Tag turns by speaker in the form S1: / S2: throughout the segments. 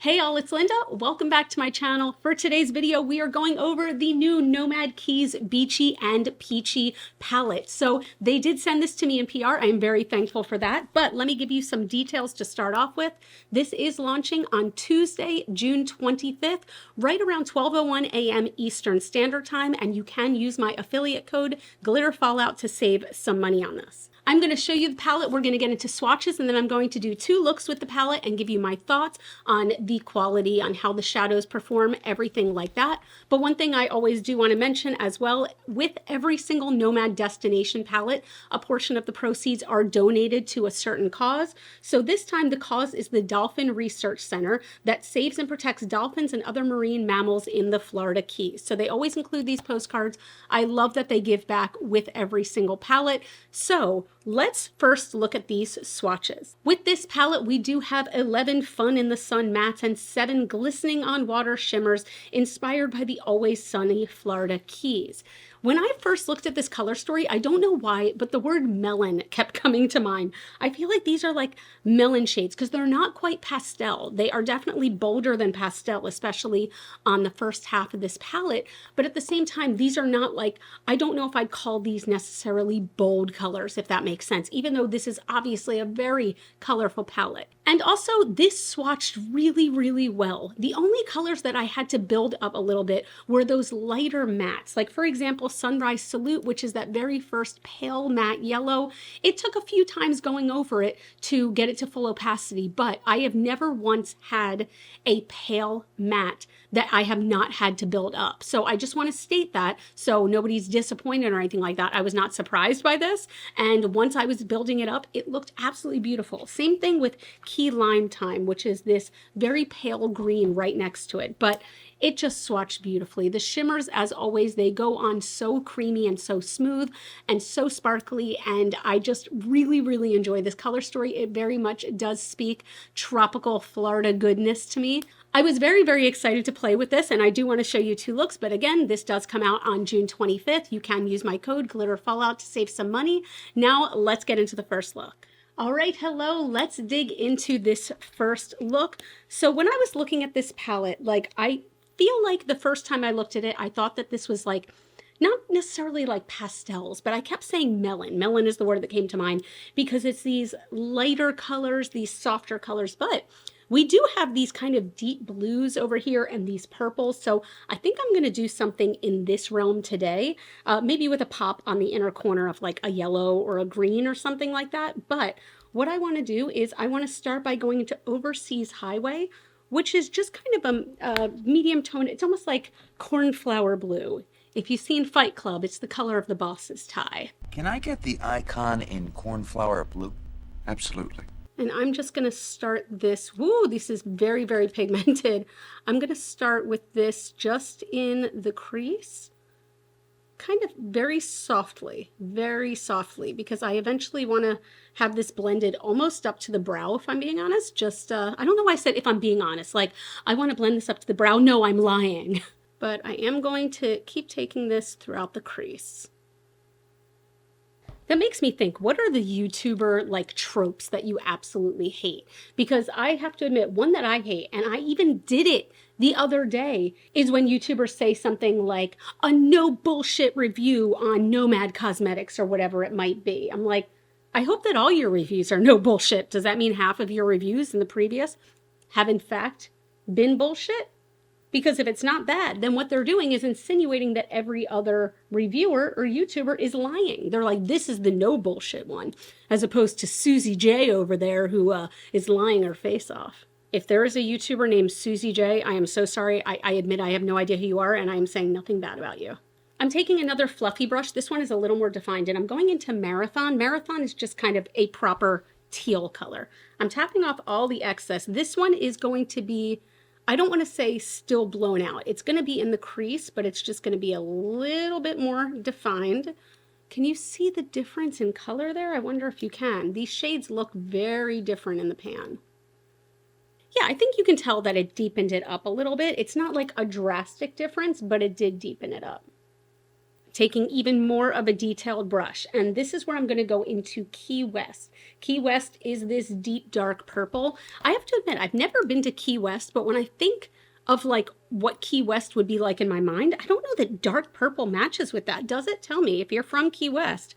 S1: Hey all, it's Linda. Welcome back to my channel. For today's video, we are going over the new Nomad Keys Beachy and Peachy palette. So they did send this to me in PR. I am very thankful for that, but let me give you some details to start off with. This is launching on Tuesday, June 25th, right around 12:01 a.m. Eastern Standard Time, and you can use my affiliate code GLITTERFALLOUT to save some money on this. I'm going to show you the palette. We're going to get into swatches, and then I'm going to do 2 looks with the palette and give you my thoughts on the quality, on how the shadows perform, everything like that. But one thing I always do want to mention as well, with every single Nomad destination palette, a portion of the proceeds are donated to a certain cause. So this time the cause is the Dolphin Research Center that saves and protects dolphins and other marine mammals in the Florida Keys. So they always include these postcards. I love that they give back with every single palette. So let's first look at these swatches. With this palette, we do have 11 Fun in the Sun mattes and 7 glistening on water shimmers inspired by the always sunny Florida Keys. When I first looked at this color story, I don't know why, but the word melon kept coming to mind. I feel like these are like melon shades because they're not quite pastel. They are definitely bolder than pastel, especially on the first half of this palette. But at the same time, these are not like, I don't know if I'd call these necessarily bold colors, if that makes sense, even though this is obviously a very colorful palette. And also, this swatched really, really well. The only colors that I had to build up a little bit were those lighter mattes. Like, for example, Sunrise Salute, which is that very first pale matte yellow. It took a few times going over it to get it to full opacity, but I have never once had a pale matte that I have not had to build up. So I just want to state that so nobody's disappointed or anything like that. I was not surprised by this. And once I was building it up, it looked absolutely beautiful. Same thing with Key Lime Time, which is this very pale green right next to it. But it just swatched beautifully. The shimmers, as always, they go on so creamy and so smooth and so sparkly, and I just really, really enjoy this color story. It very much does speak tropical Florida goodness to me. I was very, very excited to play with this, and I do want to show you 2 looks, but again, this does come out on June 25th. You can use my code GLITTERFALLOUT to save some money. Now, let's get into the first look. All right, hello, let's dig into this first look. So when I was looking at this palette, I feel like the first time I looked at it, I thought that this was like, not necessarily like pastels, but I kept saying melon. Melon is the word that came to mind because it's these lighter colors, these softer colors, but we do have these kind of deep blues over here and these purples. So I think I'm going to do something in this realm today, maybe with a pop on the inner corner of like a yellow or a green or something like that. But what I want to do is I want to start by going into Overseas Highway, which is just kind of a medium tone. It's almost like cornflower blue. If you've seen Fight Club, it's the color of the boss's tie.
S2: Can I get the icon in cornflower blue?
S3: Absolutely.
S1: And I'm just going to start this. Woo, this is very, very pigmented. I'm going to start with this just in the crease, kind of very softly, because I eventually want to have this blended almost up to the brow, if I'm being honest. Just, I don't know why I said if I'm being honest, like I want to blend this up to the brow. No, I'm lying. But I am going to keep taking this throughout the crease. That makes me think, what are the YouTuber like tropes that you absolutely hate? Because I have to admit, one that I hate, and I even did it the other day, is when YouTubers say something like a no bullshit review on Nomad Cosmetics or whatever it might be. I'm like, I hope that all your reviews are no bullshit. Does that mean half of your reviews in the previous have in fact been bullshit? Because if it's not that, then what they're doing is insinuating that every other reviewer or YouTuber is lying. They're like, this is the no bullshit one, as opposed to Susie J over there who is lying her face off. If there is a YouTuber named Susie J, I am so sorry. I admit I have no idea who you are, and I am saying nothing bad about you. I'm taking another fluffy brush. This one is a little more defined, and I'm going into Marathon. Marathon is just kind of a proper teal color. I'm tapping off all the excess. This one is going to be, I don't want to say still blown out. It's going to be in the crease, but it's just going to be a little bit more defined. Can you see the difference in color there? I wonder if you can. These shades look very different in the pan. Yeah, I think you can tell that it deepened it up a little bit. It's not like a drastic difference, but it did deepen it up. taking even more of a detailed brush. And this is where I'm going to go into Key West. Key West is this deep dark purple. I have to admit, I've never been to Key West, but when I think of like what Key West would be like in my mind, I don't know that dark purple matches with that. Does it? Tell me if you're from Key West.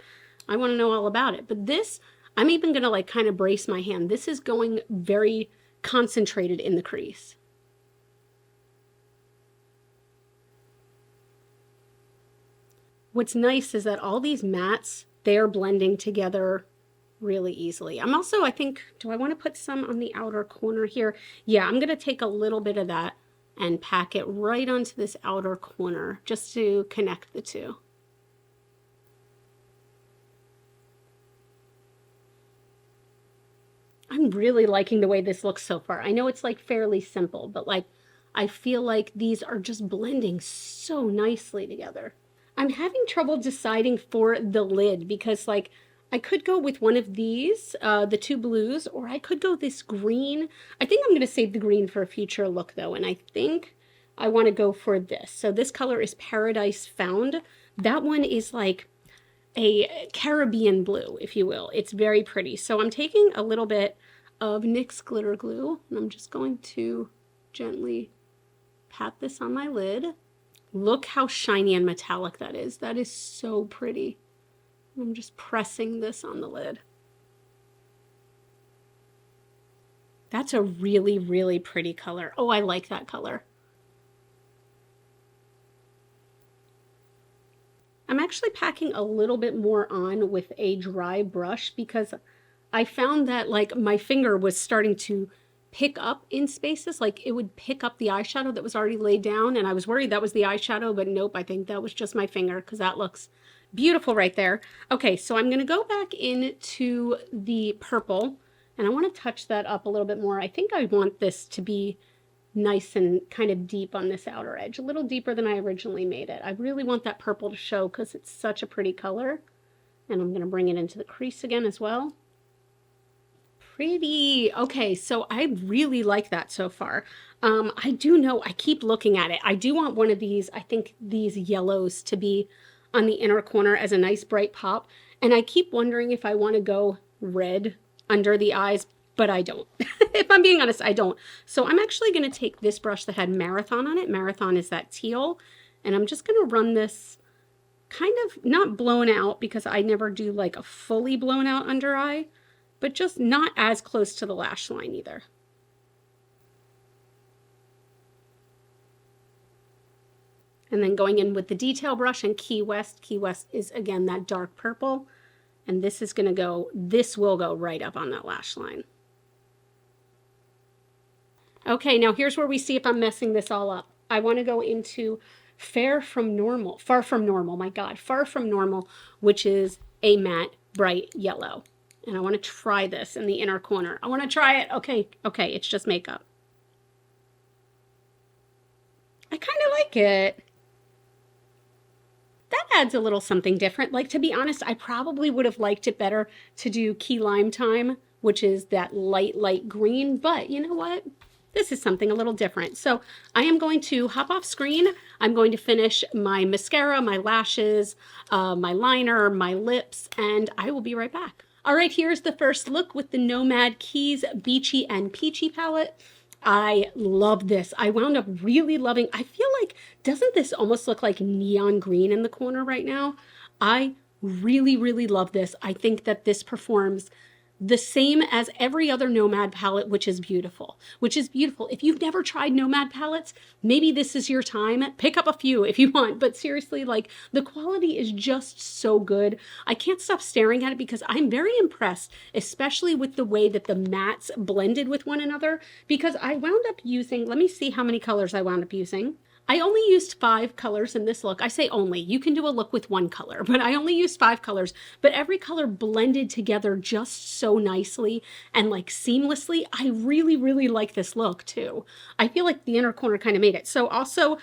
S1: I want to know all about it. But this, I'm even going to like kind of brace my hand. This is going very concentrated in the crease. What's nice is that all these mattes, they are blending together really easily. I'm also, I think, do I want to put some on the outer corner here? Yeah, I'm going to take a little bit of that and pack it right onto this outer corner just to connect the two. I'm really liking the way this looks so far. I know it's like fairly simple, but like I feel like these are just blending so nicely together. I'm having trouble deciding for the lid because like I could go with one of these, the two blues, or I could go this green. I think I'm going to save the green for a future look though, and I think I want to go for this. So this color is Paradise Found. That one is like a Caribbean blue, if you will. It's very pretty. So I'm taking a little bit of NYX glitter glue and I'm just going to gently pat this on my lid. Look how shiny and metallic that is. That is so pretty. I'm just pressing this on the lid. That's a really, really pretty color. Oh, I like that color. I'm actually packing a little bit more on with a dry brush because I found that like my finger was starting to pick up in spaces, like it would pick up the eyeshadow that was already laid down, and I was worried that was the eyeshadow, but nope, I think that was just my finger because that looks beautiful right there. Okay, so I'm gonna go back into the purple and I want to touch that up a little bit more. I think I want this to be nice and kind of deep on this outer edge, a little deeper than I originally made it. I really want that purple to show because it's such a pretty color. And I'm going to bring it into the crease again as well. Pretty. Okay, so I really like that so far. I do know, I keep looking at it. I do want one of these, I think these yellows to be on the inner corner as a nice bright pop. And I keep wondering if I want to go red under the eyes, but I don't. If I'm being honest, I don't. So I'm actually going to take this brush that had Marathon on it. Marathon is that teal. And I'm just going to run this kind of not blown out because I never do like a fully blown out under eye, but just not as close to the lash line either. And then going in with the detail brush and Key West. Key West is again that dark purple. And this is going to go, this will go right up on that lash line. Okay, now here's where we see if I'm messing this all up. I want to go into Far From Normal, my God, Far From Normal, which is a matte bright yellow. And I want to try this in the inner corner. I want to try it. Okay, it's just makeup. I kind of like it. That adds a little something different. Like, to be honest, I probably would have liked it better to do Key Lime Time, which is that light green, but you know what? This is something a little different. So I am going to hop off screen. I'm going to finish my mascara, my lashes, my liner, my lips, and I will be right back. All right, here's the first look with the Nomad Keys Beachy and Peachy palette. I love this. I wound up really loving, I feel like, doesn't this almost look like neon green in the corner right now? I really love this. I think that this performs the same as every other Nomad palette, which is beautiful. If you've never tried Nomad palettes, maybe this is your time. Pick up a few if you want, but seriously, like, the quality is just so good. I can't stop staring at it because I'm very impressed, especially with the way that the mattes blended with one another, because I wound up using, let me see how many colors I wound up using. I only used 5 colors in this look. I say only, you can do a look with 1 color, but I only used 5 colors, but every color blended together just so nicely and like seamlessly. I really like this look too. I feel like the inner corner kind of made it. So also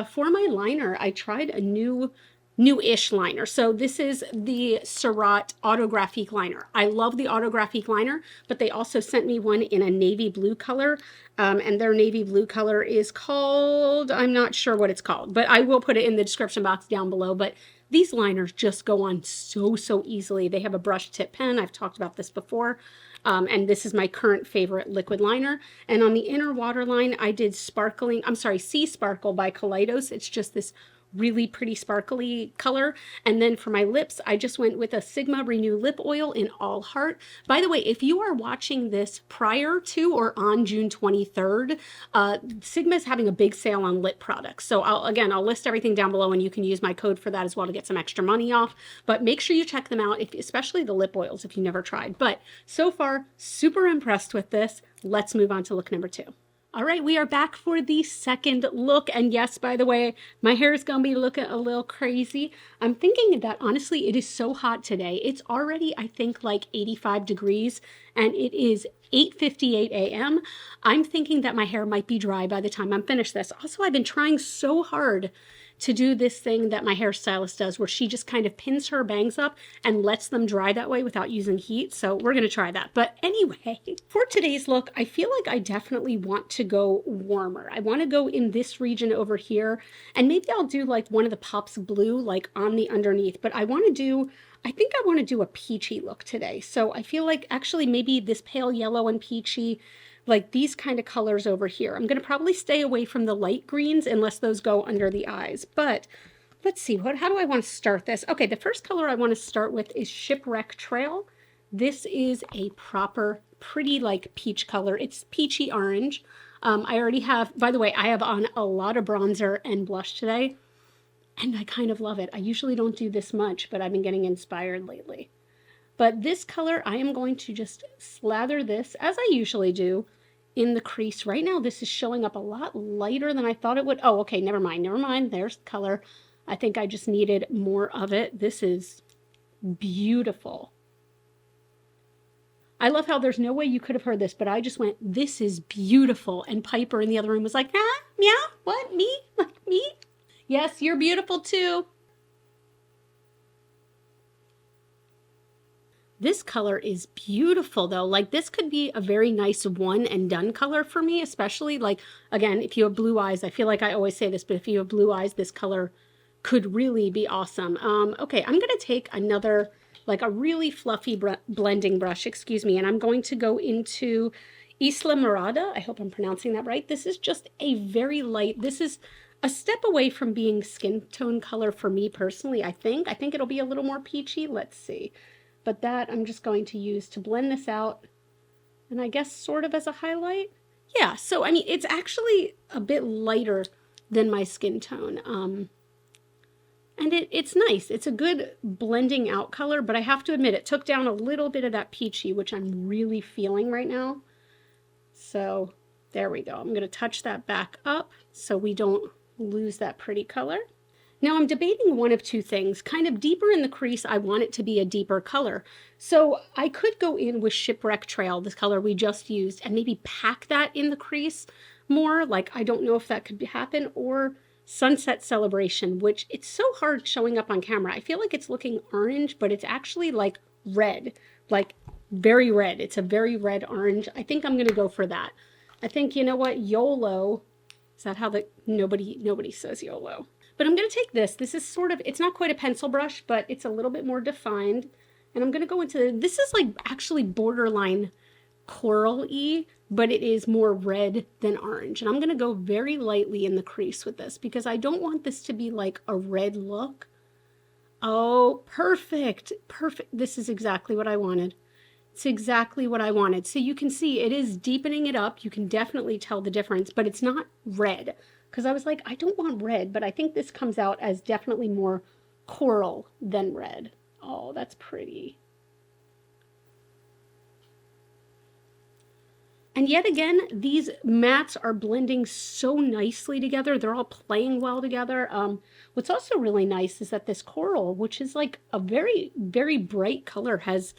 S1: for my liner, I tried a new-ish liner. So this is the Surratt Autographique liner. I love the Autographique liner, but they also sent me one in a navy blue color. And their navy blue color is called, I'm not sure what it's called, but I will put it in the description box down below. But These liners just go on so easily. They have a brush tip pen. I've talked about this before. And this is my current favorite liquid liner. And on the inner waterline, I did Sea Sparkle by Kaleidos. It's just this really pretty sparkly color. And then for my lips, I just went with a Sigma Renew Lip Oil in All Heart. By the way, if you are watching this prior to or on June 23rd, Sigma is having a big sale on lip products. So I'll list everything down below, and you can use my code for that as well to get some extra money off. But make sure you check them out, especially the lip oils if you never tried. But so far, super impressed with this. Let's move on to look number 2. All right, we are back for the second look. And yes, by the way, my hair is going to be looking a little crazy. I'm thinking that honestly, it is so hot today. It's already, I think, like 85 degrees, and it is 8:58 a.m. I'm thinking that my hair might be dry by the time I'm finished this. Also, I've been trying so hard to do this thing that my hairstylist does where she just kind of pins her bangs up and lets them dry that way without using heat. So we're going to try that. But anyway, for today's look, I feel like I definitely want to go warmer. I want to go in this region over here, and maybe I'll do like one of the pops blue like on the underneath. But I think I want to do a peachy look today. So I feel like actually maybe this pale yellow and peachy, like these kind of colors over here. I'm going to probably stay away from the light greens unless those go under the eyes. But let's see, how do I want to start this? Okay, the first color I want to start with is Shipwreck Trail. This is a proper, pretty like peach color. It's peachy orange. I already have, by the way, I have on a lot of bronzer and blush today, and I kind of love it. I usually don't do this much, but I've been getting inspired lately. But this color, I am going to just slather this, as I usually do, in the crease. Right now, this is showing up a lot lighter than I thought it would. Oh, okay, never mind. There's the color. I think I just needed more of it. This is beautiful. I love how there's no way you could have heard this, but I just went, this is beautiful. And Piper in the other room was like, ah, meow, what, me? Like me? Yes, you're beautiful too. This color is beautiful though. Like this could be a very nice one and done color for me, especially like, again, if you have blue eyes. I feel like I always say this, but if you have blue eyes, this color could really be awesome. Okay, I'm gonna take another, like a really fluffy blending brush, excuse me, and I'm going to go into Isla Morada. I hope I'm pronouncing that right. This is just a very light, this is a step away from being skin tone color for me personally, I think. I think it'll be a little more peachy. Let's see. But that I'm just going to use to blend this out, and I guess sort of as a highlight. Yeah, so I mean, it's actually a bit lighter than my skin tone. And it's nice. It's a good blending out color, but I have to admit it took down a little bit of that peachy, which I'm really feeling right now. So there we go. I'm going to touch that back up so we don't lose that pretty color. Now I'm debating one of two things. Kind of deeper in the crease, I want it to be a deeper color. So I could go in with Shipwreck Trail, this color we just used, and maybe pack that in the crease more. Like, I don't know if that could happen, or Sunset Celebration, which it's so hard showing up on camera. I feel like it's looking orange, but it's actually like red, like very red. It's a very red orange. I think I'm going to go for that. I think, you know what, YOLO, is that how nobody says YOLO? But I'm going to take this. This is sort of, it's not quite a pencil brush, but it's a little bit more defined. And I'm going to go into, this is like actually borderline coral-y, but it is more red than orange. And I'm going to go very lightly in the crease with this because I don't want this to be like a red look. Oh, perfect. Perfect. This is exactly what I wanted. It's exactly what I wanted. So you can see it is deepening it up. You can definitely tell the difference, but it's not red. Because I was like, I don't want red, but I think this comes out as definitely more coral than red. Oh, that's pretty. And yet again, these mattes are blending so nicely together. They're all playing well together. What's also really nice is that this coral, which is like a very, very bright color, has,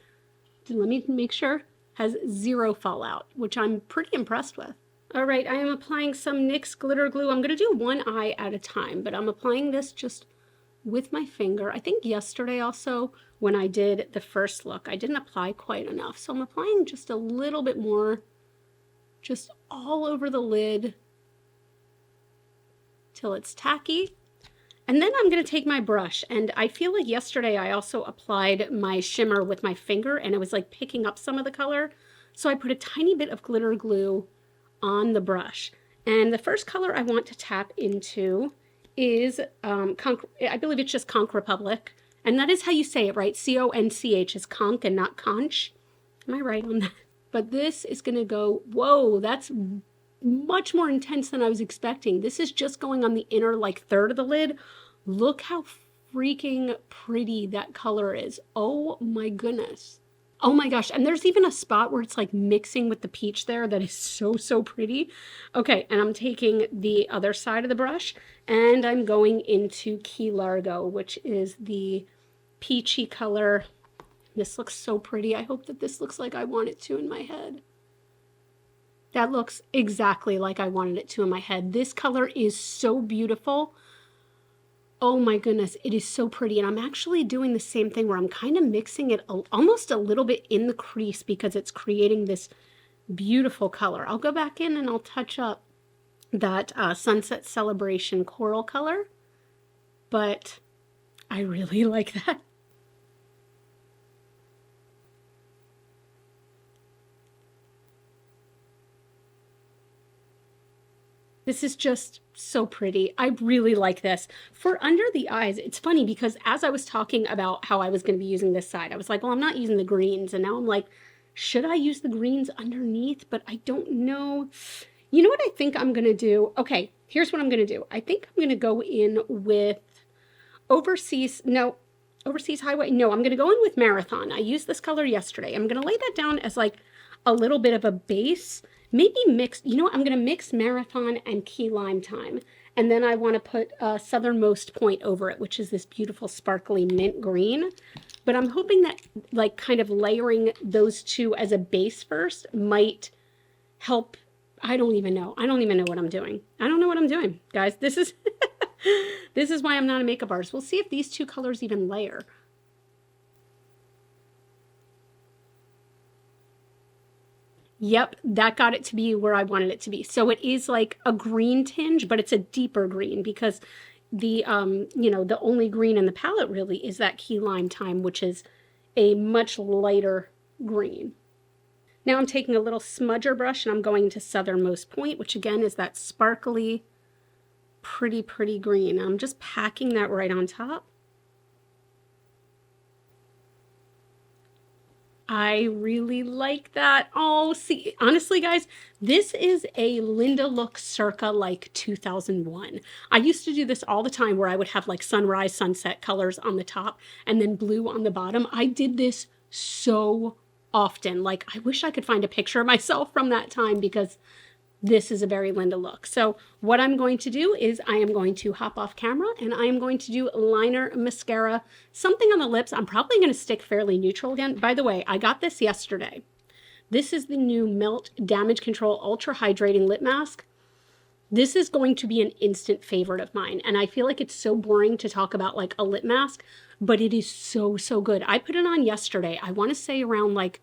S1: let me make sure, has zero fallout, which I'm pretty impressed with. All right, I am applying some NYX glitter glue. I'm going to do one eye at a time, but I'm applying this just with my finger. I think yesterday also, when I did the first look, I didn't apply quite enough. So I'm applying just a little bit more, just all over the lid till it's tacky. And then I'm going to take my brush, and I feel like yesterday I also applied my shimmer with my finger and it was like picking up some of the color. So I put a tiny bit of glitter glue on the brush. And the first color I want to tap into is, I believe it's just Conch Republic. And that is how you say it, right? C-O-N-C-H is conch and not conch. Am I right on that? But this is going to go, whoa, that's much more intense than I was expecting. This is just going on the inner like third of the lid. Look how freaking pretty that color is. Oh my goodness. Oh my gosh. And there's even a spot where it's like mixing with the peach there that is so, so pretty. Okay. And I'm taking the other side of the brush and I'm going into Key Largo, which is the peachy color. This looks so pretty. I hope that this looks like I want it to in my head. That looks exactly like I wanted it to in my head. This color is so beautiful. Oh my goodness, it is so pretty. And I'm actually doing the same thing where I'm kind of mixing it almost a little bit in the crease because it's creating this beautiful color. I'll go back in and I'll touch up that Sunset Celebration coral color, but I really like that. This is just so pretty. I really like this. For under the eyes, it's funny because as I was talking about how I was going to be using this side, I was like, well, I'm not using the greens. And now I'm like, should I use the greens underneath? But I don't know. You know what I think I'm going to do? Okay, here's what I'm going to do. I think I'm going to go in with Overseas Highway. No, I'm going to go in with Marathon. I used this color yesterday. I'm going to lay that down as like a little bit of a base. Maybe mix, you know what, I'm going to mix Marathon and Key Lime Time. And then I want to put Southernmost Point over it, which is this beautiful sparkly mint green. But I'm hoping that like kind of layering those two as a base first might help. I don't even know. I don't even know what I'm doing. I don't know what I'm doing, guys. This is, this is why I'm not a makeup artist. We'll see if these two colors even layer. Yep, that got it to be where I wanted it to be. So it is like a green tinge, but it's a deeper green because the, you know, the only green in the palette really is that Key Lime Time, which is a much lighter green. Now I'm taking a little smudger brush and I'm going to Southernmost Point, which again is that sparkly, pretty, pretty green. I'm just packing that right on top. I really like that. Oh, see, honestly, guys, this is a Linda look circa like 2001. I used to do this all the time where I would have like sunrise, sunset colors on the top and then blue on the bottom. I did this so often. Like, I wish I could find a picture of myself from that time because this is a very Linda look. So what I'm going to do is I am going to hop off camera and I am going to do liner, mascara, something on the lips. I'm probably going to stick fairly neutral again. By the way, I got this yesterday. This is the new Melt Damage Control Ultra Hydrating Lip Mask. This is going to be an instant favorite of mine. And I feel like it's so boring to talk about like a lip mask, but it is so, so good. I put it on yesterday. I want to say around like,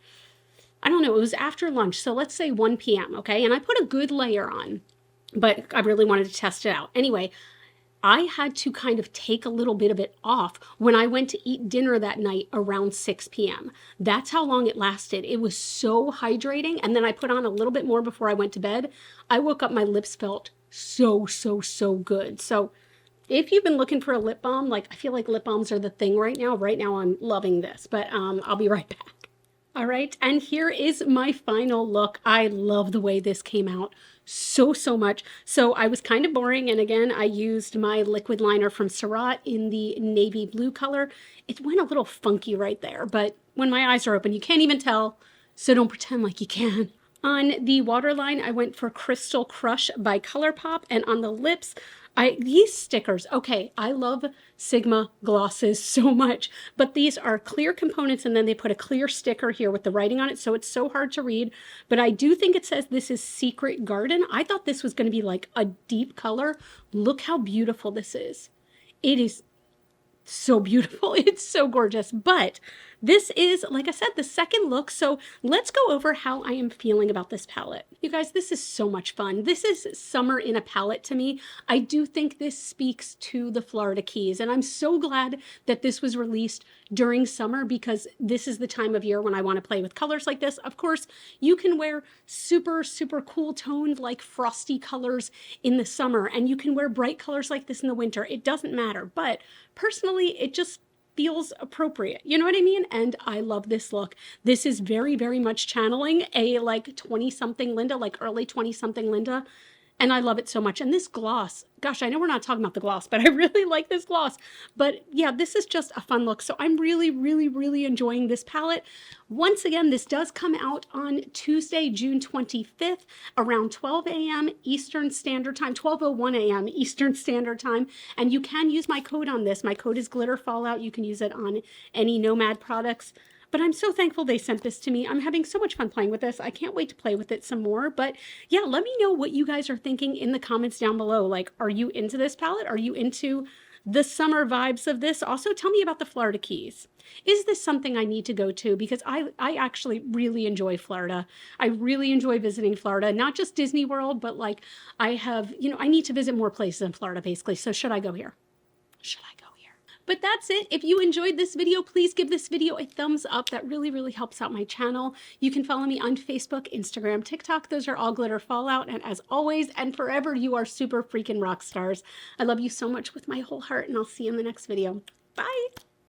S1: I don't know, it was after lunch. So let's say 1 p.m. Okay. And I put a good layer on, but I really wanted to test it out. Anyway, I had to kind of take a little bit of it off when I went to eat dinner that night around 6 p.m. That's how long it lasted. It was so hydrating. And then I put on a little bit more before I went to bed. I woke up, my lips felt so, so, so good. So if you've been looking for a lip balm, like I feel like lip balms are the thing right now. Right now I'm loving this, but I'll be right back. All right, and here is my final look. I love the way this came out so, so much. So I was kind of boring, and again, I used my liquid liner from Surratt in the navy blue color. It went a little funky right there, but when my eyes are open, you can't even tell, so don't pretend like you can. On the waterline, I went for Crystal Crush by ColourPop, and on the lips, these stickers, okay, I love Sigma glosses so much, but these are clear components and then they put a clear sticker here with the writing on it, so it's so hard to read, but I do think it says this is Secret Garden. I thought this was going to be like a deep color. Look how beautiful this is. It is so beautiful. It's so gorgeous, but this is, like I said, the second look. So let's go over how I am feeling about this palette. You guys, this is so much fun. This is summer in a palette to me. I do think this speaks to the Florida Keys, and I'm so glad that this was released during summer because this is the time of year when I want to play with colors like this. Of course, you can wear super, super cool toned, like frosty colors in the summer, and you can wear bright colors like this in the winter. It doesn't matter, but personally, it just feels appropriate. You know what I mean? And I love this look. This is very, very much channeling a like 20-something Linda, like early 20-something Linda. And I love it so much. And this gloss, gosh, I know we're not talking about the gloss, but I really like this gloss. But yeah, this is just a fun look. So I'm really, really, really enjoying this palette. Once again, this does come out on Tuesday, June 25th, around 12 a.m. Eastern Standard Time, 12:01 a.m. Eastern Standard Time. And you can use my code on this. My code is GLITTERFALLOUT. You can use it on any Nomad products. But I'm so thankful they sent this to me. I'm having so much fun playing with this. I can't wait to play with it some more. But yeah, let me know what you guys are thinking in the comments down below. Like, are you into this palette? Are you into the summer vibes of this? Also, tell me about the Florida Keys. Is this something I need to go to? Because I actually really enjoy Florida. I really enjoy visiting Florida, not just Disney World, but like I have, I need to visit more places in Florida basically. So should I go here? Should I go? But that's it. If you enjoyed this video, please give this video a thumbs up. That really, really helps out my channel. You can follow me on Facebook, Instagram, TikTok. Those are all Glitter Fallout. And as always and forever, you are super freaking rock stars. I love you so much with my whole heart, and I'll see you in the next video. Bye.